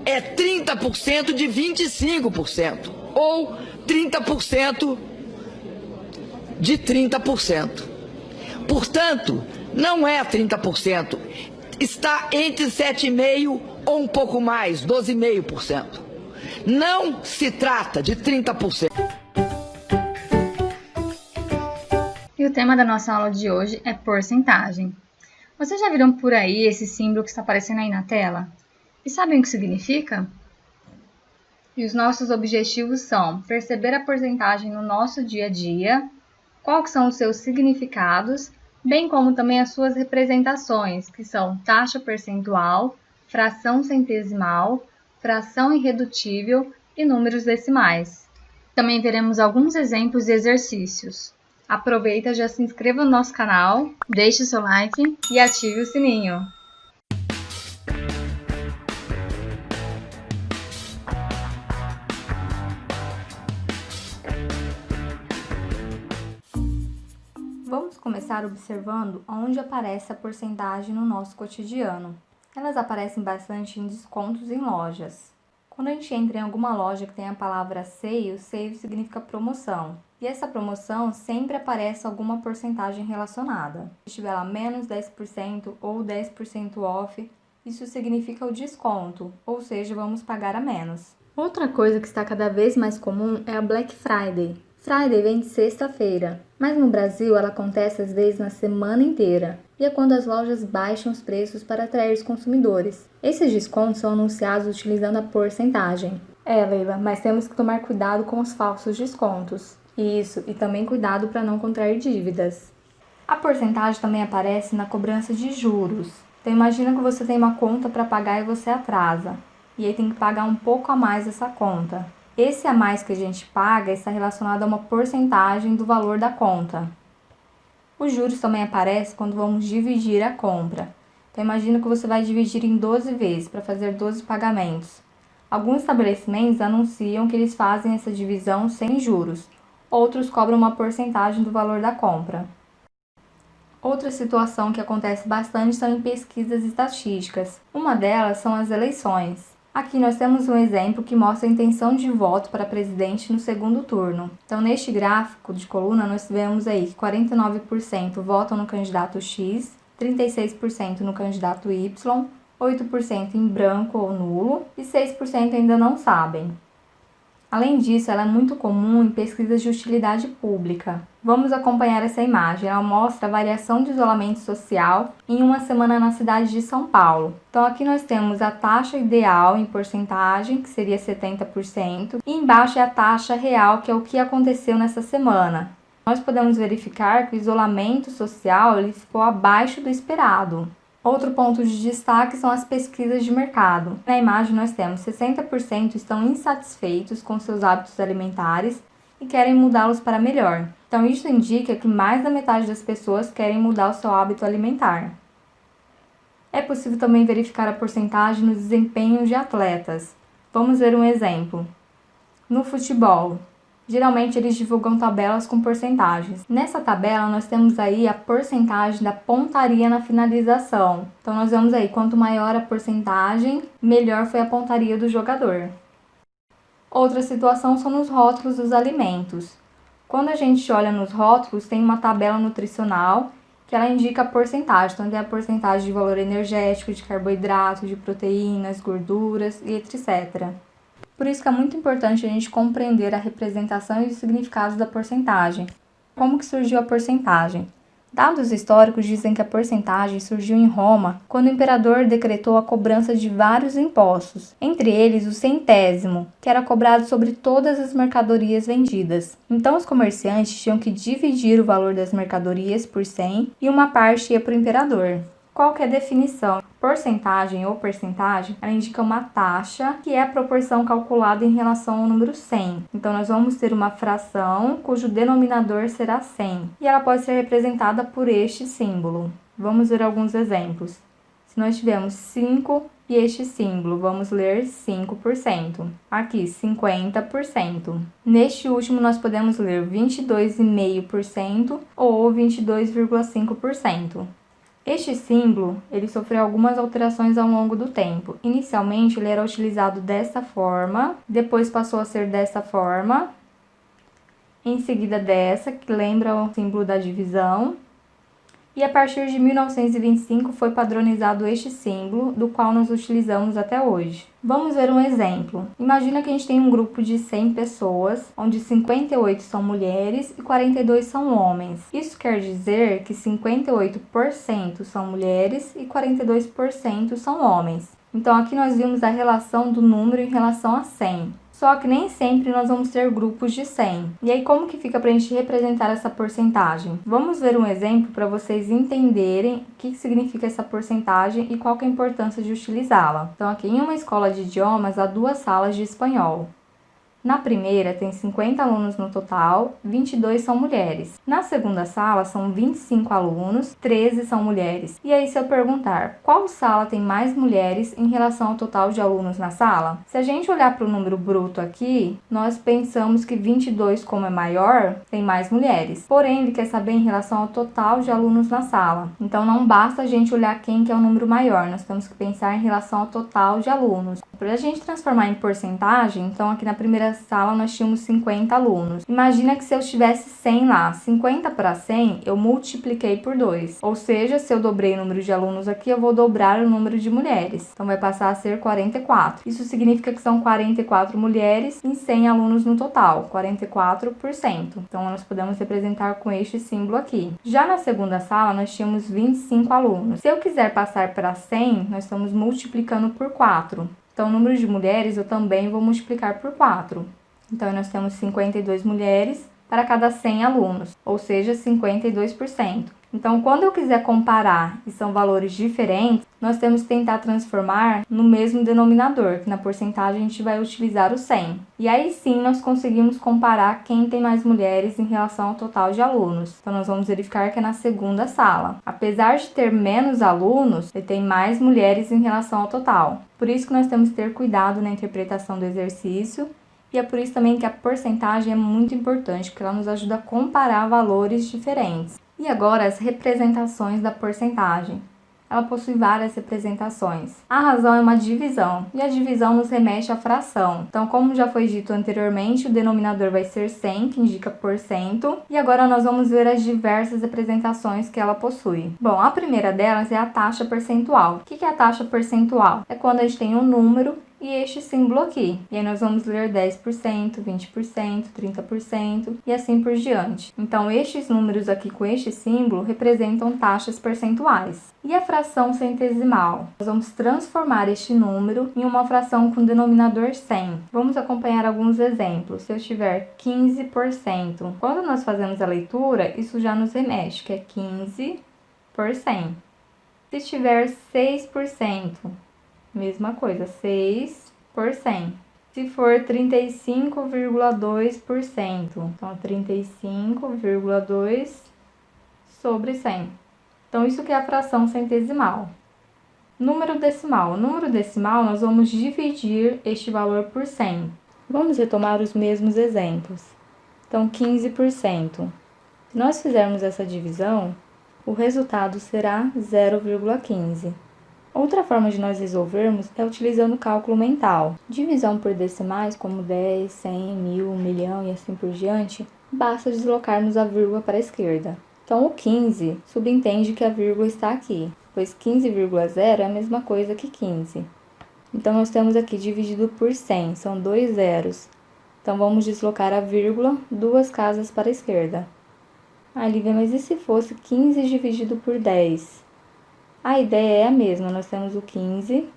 é 30% de 25%, ou 30% de 30%. Portanto, não é 30%, está entre 7,5% ou um pouco mais, 12,5%. Não se trata de 30%. E o tema da nossa aula de hoje é porcentagem. Vocês já viram por aí esse símbolo que está aparecendo aí na tela? E sabem o que significa? E os nossos objetivos são perceber a porcentagem no nosso dia a dia, quais são os seus significados, bem como também as suas representações, que são taxa percentual, fração centesimal, fração irredutível e números decimais. Também veremos alguns exemplos de exercícios. Aproveita, já se inscreva no nosso canal, deixe o seu like e ative o sininho. Vamos começar observando onde aparece a porcentagem no nosso cotidiano. Elas aparecem bastante em descontos em lojas. Quando a gente entra em alguma loja que tem a palavra sale, sale significa promoção. E essa promoção sempre aparece alguma porcentagem relacionada. Se estiver lá menos 10% ou 10% off, isso significa o desconto, ou seja, vamos pagar a menos. Outra coisa que está cada vez mais comum é a Black Friday. Friday vem de sexta-feira, mas no Brasil ela acontece às vezes na semana inteira, e é quando as lojas baixam os preços para atrair os consumidores. Esses descontos são anunciados utilizando a porcentagem. Leila, mas temos que tomar cuidado com os falsos descontos. Isso, e também cuidado para não contrair dívidas. A porcentagem também aparece na cobrança de juros. Então imagina que você tem uma conta para pagar e você atrasa, e aí tem que pagar um pouco a mais essa conta. Esse a mais que a gente paga está relacionado a uma porcentagem do valor da conta. Os juros também aparecem quando vamos dividir a compra. Então imagina que você vai dividir em 12 vezes para fazer 12 pagamentos. Alguns estabelecimentos anunciam que eles fazem essa divisão sem juros. Outros cobram uma porcentagem do valor da compra. Outra situação que acontece bastante são em pesquisas estatísticas. Uma delas são as eleições. Aqui nós temos um exemplo que mostra a intenção de voto para presidente no segundo turno. Então, neste gráfico de coluna, nós vemos aí que 49% votam no candidato X, 36% no candidato Y, 8% em branco ou nulo e 6% ainda não sabem. Além disso, ela é muito comum em pesquisas de utilidade pública. Vamos acompanhar essa imagem. Ela mostra a variação de isolamento social em uma semana na cidade de São Paulo. Então aqui nós temos a taxa ideal em porcentagem, que seria 70%, e embaixo é a taxa real, que é o que aconteceu nessa semana. Nós podemos verificar que o isolamento social ele ficou abaixo do esperado. Outro ponto de destaque são as pesquisas de mercado. Na imagem nós temos 60% estão insatisfeitos com seus hábitos alimentares e querem mudá-los para melhor. Então isso indica que mais da metade das pessoas querem mudar o seu hábito alimentar. É possível também verificar a porcentagem no desempenho de atletas. Vamos ver um exemplo. No futebol, geralmente eles divulgam tabelas com porcentagens. Nessa tabela nós temos aí a porcentagem da pontaria na finalização. Então nós vemos aí, quanto maior a porcentagem, melhor foi a pontaria do jogador. Outra situação são nos rótulos dos alimentos. Quando a gente olha nos rótulos, tem uma tabela nutricional que ela indica a porcentagem. Então tem a porcentagem de valor energético, de carboidratos, de proteínas, gorduras e etc. Por isso que é muito importante a gente compreender a representação e os significados da porcentagem. Como que surgiu a porcentagem? Dados históricos dizem que a porcentagem surgiu em Roma quando o imperador decretou a cobrança de vários impostos, entre eles o centésimo, que era cobrado sobre todas as mercadorias vendidas. Então os comerciantes tinham que dividir o valor das mercadorias por 100 e uma parte ia para o imperador. Qual que é a definição? Porcentagem ou percentagem, ela indica uma taxa que é a proporção calculada em relação ao número 100. Então, nós vamos ter uma fração cujo denominador será 100 e ela pode ser representada por este símbolo. Vamos ver alguns exemplos. Se nós tivermos 5 e este símbolo, vamos ler 5%. Aqui, 50%. Neste último, nós podemos ler 22,5% ou 22,5%. Este símbolo, ele sofreu algumas alterações ao longo do tempo. Inicialmente, ele era utilizado dessa forma, depois passou a ser dessa forma, em seguida dessa, que lembra o símbolo da divisão. E a partir de 1925 foi padronizado este símbolo, do qual nós utilizamos até hoje. Vamos ver um exemplo. Imagina que a gente tem um grupo de 100 pessoas, onde 58 são mulheres e 42 são homens. Isso quer dizer que 58% são mulheres e 42% são homens. Então aqui nós vimos a relação do número em relação a 100. Só que nem sempre nós vamos ter grupos de 100. E aí como que fica para a gente representar essa porcentagem? Vamos ver um exemplo para vocês entenderem o que significa essa porcentagem e qual que é a importância de utilizá-la. Então aqui em uma escola de idiomas há 2 salas de espanhol. Na primeira tem 50 alunos no total, 22 são mulheres. Na segunda sala são 25 alunos, 13 são mulheres. E aí se eu perguntar, qual sala tem mais mulheres em relação ao total de alunos na sala? Se a gente olhar para o número bruto aqui, nós pensamos que 22, como é maior, tem mais mulheres. Porém, ele quer saber em relação ao total de alunos na sala. Então não basta a gente olhar quem que é o número maior, nós temos que pensar em relação ao total de alunos. Para a gente transformar em porcentagem, então aqui na primeira sala nós tínhamos 50 alunos. Imagina que se eu tivesse 100 lá, 50 para 100, eu multipliquei por 2. Ou seja, se eu dobrei o número de alunos aqui, eu vou dobrar o número de mulheres. Então vai passar a ser 44. Isso significa que são 44 mulheres em 100 alunos no total, 44%. Então nós podemos representar com este símbolo aqui. Já na segunda sala nós tínhamos 25 alunos. Se eu quiser passar para 100, nós estamos multiplicando por 4. Então, o número de mulheres eu também vou multiplicar por 4. Então, nós temos 52 mulheres para cada 100 alunos, ou seja, 52%. Então, quando eu quiser comparar e são valores diferentes, nós temos que tentar transformar no mesmo denominador, que na porcentagem a gente vai utilizar o 100. E aí sim nós conseguimos comparar quem tem mais mulheres em relação ao total de alunos. Então, nós vamos verificar que é na segunda sala. Apesar de ter menos alunos, ele tem mais mulheres em relação ao total. Por isso que nós temos que ter cuidado na interpretação do exercício. E é por isso também que a porcentagem é muito importante, porque ela nos ajuda a comparar valores diferentes. E agora as representações da porcentagem. Ela possui várias representações. A razão é uma divisão, e a divisão nos remete à fração. Então, como já foi dito anteriormente, o denominador vai ser 100, que indica porcento. E agora nós vamos ver as diversas representações que ela possui. Bom, a primeira delas é a taxa percentual. O que é a taxa percentual? É quando a gente tem um número e este símbolo aqui. E aí nós vamos ler 10%, 20%, 30% e assim por diante. Então, estes números aqui com este símbolo representam taxas percentuais. E a fração centesimal? Nós vamos transformar este número em uma fração com denominador 100. Vamos acompanhar alguns exemplos. Se eu tiver 15%, quando nós fazemos a leitura, isso já nos remete, que é 15 por 100. Se tiver 6%, mesma coisa, 6 por 100. Se for 35,2%, então 35,2 sobre 100. Então, isso que é a fração centesimal. Número decimal. O número decimal, nós vamos dividir este valor por 100. Vamos retomar os mesmos exemplos. Então, 15%. Se nós fizermos essa divisão, o resultado será 0,15. Outra forma de nós resolvermos é utilizando o cálculo mental. Divisão por decimais, como 10, 100, 1000, 1.000.000 e assim por diante, basta deslocarmos a vírgula para a esquerda. Então, o 15 subentende que a vírgula está aqui, pois 15,0 é a mesma coisa que 15. Então, nós temos aqui dividido por 100, são 2 zeros. Então, vamos deslocar a vírgula 2 casas para a esquerda. Ah, Lívia, mas e se fosse 15 dividido por 10? A ideia é a mesma, nós temos o 15,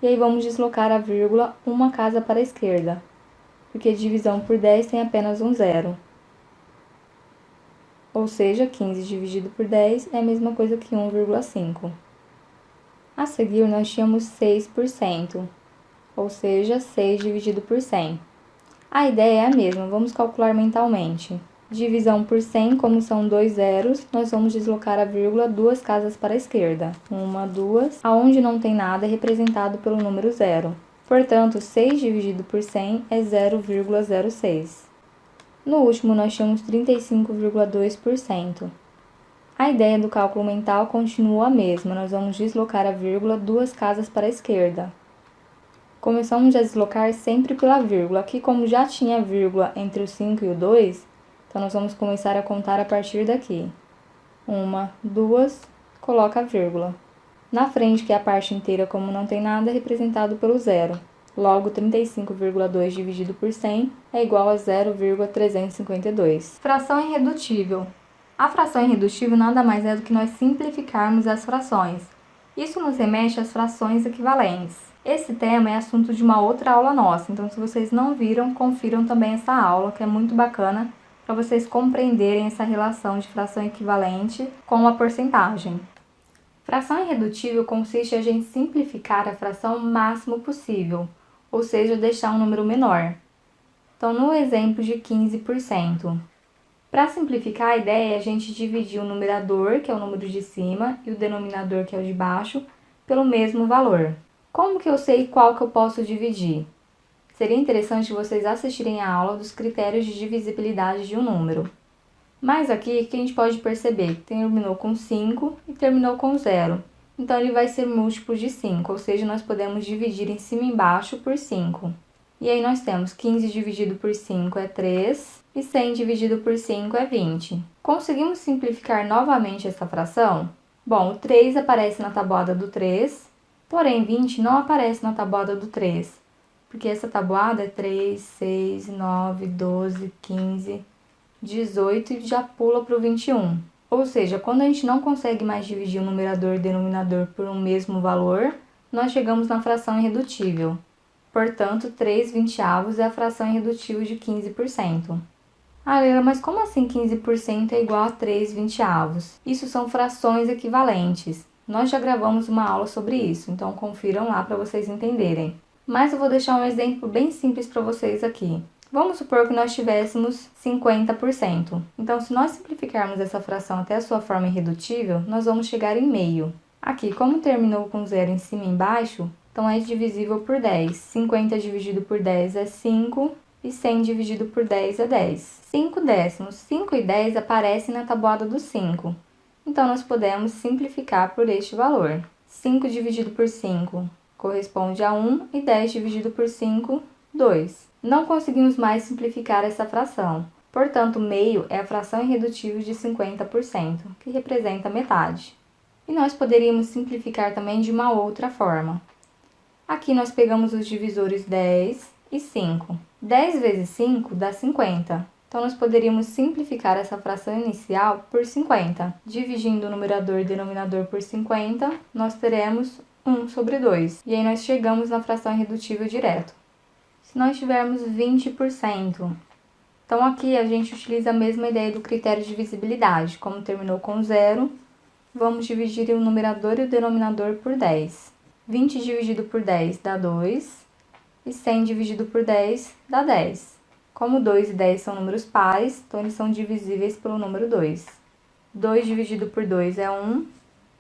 e aí vamos deslocar a vírgula uma casa para a esquerda, porque divisão por 10 tem apenas um zero. Ou seja, 15 dividido por 10 é a mesma coisa que 1,5. A seguir, nós tínhamos 6%, ou seja, 6 dividido por 100. A ideia é a mesma, vamos calcular mentalmente. Divisão por 100, como são 2 zeros, nós vamos deslocar a vírgula 2 casas para a esquerda. 1, 2. Aonde não tem nada é representado pelo número 0. Portanto, 6 dividido por 100 é 0,06. No último, nós tínhamos 35,2%. A ideia do cálculo mental continua a mesma, nós vamos deslocar a vírgula 2 casas para a esquerda. Começamos a deslocar sempre pela vírgula. Aqui, como já tinha vírgula entre o 5 e o 2, então nós vamos começar a contar a partir daqui. 1, 2, coloca a vírgula. Na frente, que é a parte inteira, como não tem nada, é representado pelo zero. Logo, 35,2 dividido por 100 é igual a 0,352. Fração irredutível. A fração irredutível nada mais é do que nós simplificarmos as frações. Isso nos remete às frações equivalentes. Esse tema é assunto de uma outra aula nossa, então se vocês não viram, confiram também essa aula, que é muito bacana para vocês compreenderem essa relação de fração equivalente com a porcentagem. Fração irredutível consiste em a gente simplificar a fração o máximo possível, ou seja, deixar um número menor. Então, no exemplo de 15%. Para simplificar, a ideia é a gente dividir o numerador, que é o número de cima, e o denominador, que é o de baixo, pelo mesmo valor. Como que eu sei qual que eu posso dividir? Seria interessante vocês assistirem a aula dos critérios de divisibilidade de um número. Mas aqui, o que a gente pode perceber? Terminou com 5 e terminou com 0. Então, ele vai ser múltiplo de 5, ou seja, nós podemos dividir em cima e embaixo por 5. E aí, nós temos 15 dividido por 5 é 3 e 100 dividido por 5 é 20. Conseguimos simplificar novamente essa fração? Bom, o 3 aparece na tabuada do 3, porém 20 não aparece na tabuada do 3, porque essa tabuada é 3, 6, 9, 12, 15, 18 e já pula para o 21. Ou seja, quando a gente não consegue mais dividir o numerador e o denominador por um mesmo valor, nós chegamos na fração irredutível. Portanto, 3/20 é a fração irredutível de 15%. Ah, Leila, mas como assim 15% é igual a 3/20? Isso são frações equivalentes. Nós já gravamos uma aula sobre isso, então confiram lá para vocês entenderem. Mas eu vou deixar um exemplo bem simples para vocês aqui. Vamos supor que nós tivéssemos 50%. Então, se nós simplificarmos essa fração até a sua forma irredutível, nós vamos chegar em meio. Aqui, como terminou com 0 em cima e embaixo, então é divisível por 10. 50 dividido por 10 é 5 e 100 dividido por 10 é 10. 5 décimos. 5 e 10 aparecem na tabuada do 5. Então, nós podemos simplificar por este valor. 5 dividido por 5 corresponde a 1 e 10 dividido por 5, 2. Não conseguimos mais simplificar essa fração. Portanto, meio é a fração irredutível de 50%, que representa metade. E nós poderíamos simplificar também de uma outra forma. Aqui nós pegamos os divisores 10 e 5. 10 vezes 5 dá 50. Então, nós poderíamos simplificar essa fração inicial por 50. Dividindo o numerador e denominador por 50, nós teremos 1 sobre 2. E aí, nós chegamos na fração irredutível direto. Se nós tivermos 20%, então aqui a gente utiliza a mesma ideia do critério de divisibilidade. Como terminou com 0, vamos dividir o numerador e o denominador por 10. 20 dividido por 10 dá 2 e 100 dividido por 10 dá 10. Como 2 e 10 são números pares, então eles são divisíveis pelo número 2. 2 dividido por 2 é 1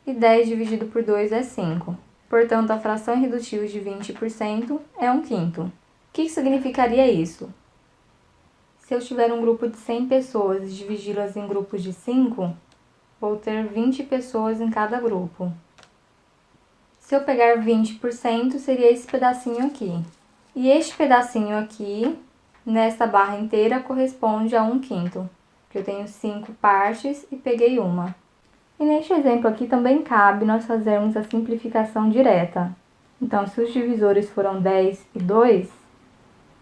e 10 dividido por 2 é 5. Portanto, a fração irredutível de 20% é 1/5. O que significaria isso? Se eu tiver um grupo de 100 pessoas e dividi-las em grupos de 5, vou ter 20 pessoas em cada grupo. Se eu pegar 20%, seria esse pedacinho aqui. E este pedacinho aqui, nessa barra inteira, corresponde a 1/5, porque eu tenho 5 partes e peguei uma. E neste exemplo aqui também cabe nós fazermos a simplificação direta. Então, se os divisores foram 10 e 2,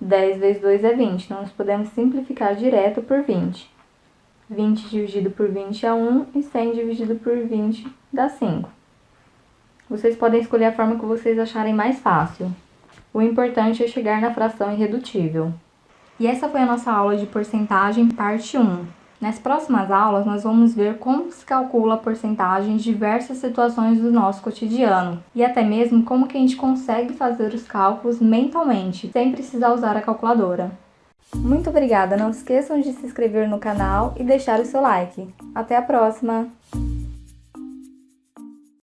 10 vezes 2 é 20, então nós podemos simplificar direto por 20. 20 dividido por 20 é 1 e 100 dividido por 20 dá 5. Vocês podem escolher a forma que vocês acharem mais fácil. O importante é chegar na fração irredutível. E essa foi a nossa aula de porcentagem, parte 1. Nas próximas aulas, nós vamos ver como se calcula a porcentagem em diversas situações do nosso cotidiano e até mesmo como que a gente consegue fazer os cálculos mentalmente, sem precisar usar a calculadora. Muito obrigada! Não esqueçam de se inscrever no canal e deixar o seu like. Até a próxima!